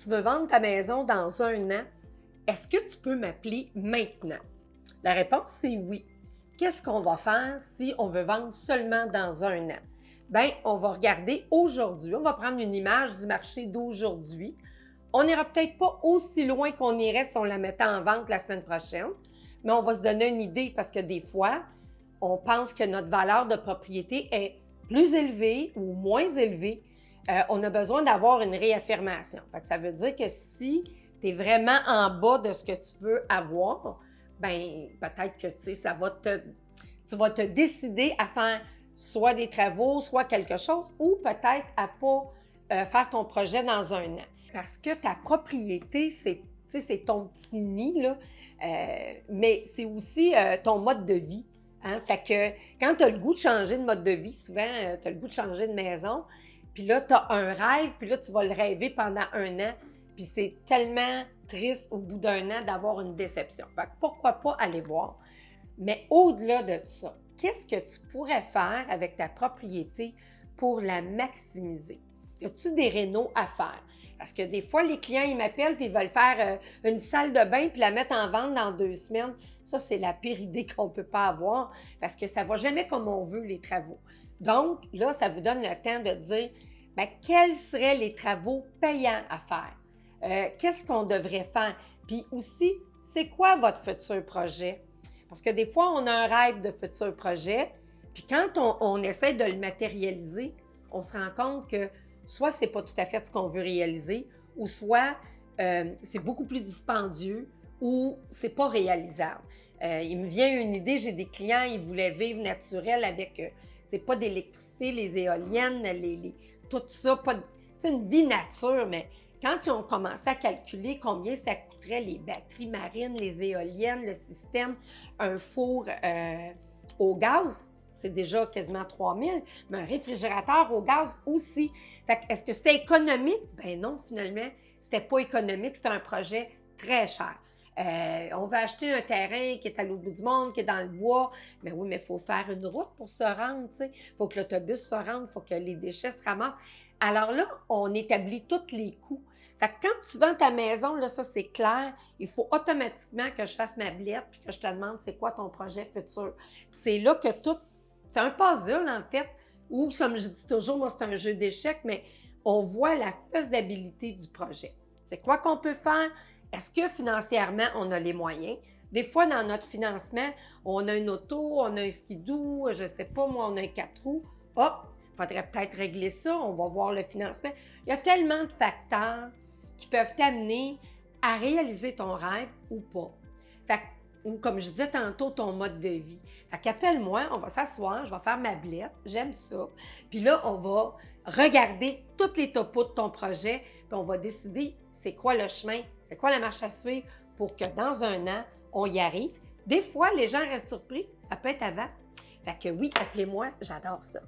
tu veux vendre ta maison dans 1 an, est-ce que tu peux m'appeler maintenant? La réponse, c'est oui. Qu'est-ce qu'on va faire si on veut vendre seulement dans 1 an? Bien, on va regarder aujourd'hui, on va prendre une image du marché d'aujourd'hui. On n'ira peut-être pas aussi loin qu'on irait si on la mettait en vente la semaine prochaine, mais on va se donner une idée parce que des fois, on pense que notre valeur de propriété est plus élevée ou moins élevée. On a besoin d'avoir une réaffirmation. Fait que ça veut dire que si tu es vraiment en bas de ce que tu veux avoir, bien, peut-être que tu vas te décider à faire soit des travaux, soit quelque chose, ou peut-être à ne pas faire ton projet dans 1 an. Parce que ta propriété, c'est ton petit nid, là, mais c'est aussi ton mode de vie. Hein? Fait que quand tu as le goût de changer de mode de vie, souvent, tu as le goût de changer de maison, puis là, tu as un rêve, puis là, tu vas le rêver pendant 1 an, puis c'est tellement triste au bout d'1 an d'avoir une déception. Fait que pourquoi pas aller voir? Mais au-delà de ça, qu'est-ce que tu pourrais faire avec ta propriété pour la maximiser? Y a-tu des rénaux à faire? Parce que des fois, les clients, ils m'appellent puis ils veulent faire une salle de bain puis la mettre en vente dans 2 semaines. Ça, c'est la pire idée qu'on ne peut pas avoir parce que ça ne va jamais comme on veut, les travaux. Donc, là, ça vous donne le temps de dire, bien, quels seraient les travaux payants à faire? Qu'est-ce qu'on devrait faire? Puis aussi, c'est quoi votre futur projet? Parce que des fois, on a un rêve de futur projet, puis quand on essaie de le matérialiser, on se rend compte que soit c'est pas tout à fait ce qu'on veut réaliser, ou soit c'est beaucoup plus dispendieux, ou c'est pas réalisable. Il me vient une idée, j'ai des clients, ils voulaient vivre naturel avec, c'est pas d'électricité, les éoliennes, tout ça, c'est une vie nature, mais quand ils ont commencé à calculer combien ça coûterait les batteries marines, les éoliennes, le système, un four au gaz, c'est déjà quasiment 3 000, mais un réfrigérateur au gaz aussi. Fait que, est-ce que c'était économique? Ben non, finalement, c'était pas économique, c'était un projet très cher. On va acheter un terrain qui est à l'autre bout du monde, qui est dans le bois. Mais oui, mais il faut faire une route pour se rendre, tu sais. Il faut que l'autobus se rende, il faut que les déchets se ramassent. Alors là, on établit tous les coûts. Fait que quand tu vends ta maison, là, ça c'est clair, il faut automatiquement que je fasse ma blette puis que je te demande c'est quoi ton projet futur. Puis c'est là que tout, c'est un puzzle en fait, ou comme je dis toujours, moi c'est un jeu d'échecs, mais on voit la faisabilité du projet. C'est quoi qu'on peut faire? Est-ce que financièrement, on a les moyens? Des fois, dans notre financement, on a une auto, on a un skidoo, je ne sais pas, moi, on a un 4 roues. Hop, il faudrait peut-être régler ça, on va voir le financement. Il y a tellement de facteurs qui peuvent t'amener à réaliser ton rêve ou pas. Fait que, ou comme je disais tantôt, ton mode de vie. Fait qu'appelle-moi, on va s'asseoir, je vais faire ma blette, j'aime ça. Puis là, on va regarder tous les topos de ton projet, puis on va décider c'est quoi le chemin, c'est quoi la marche à suivre pour que dans 1 an, on y arrive. Des fois, les gens restent surpris, ça peut être avant. Fait que oui, appelez-moi, j'adore ça.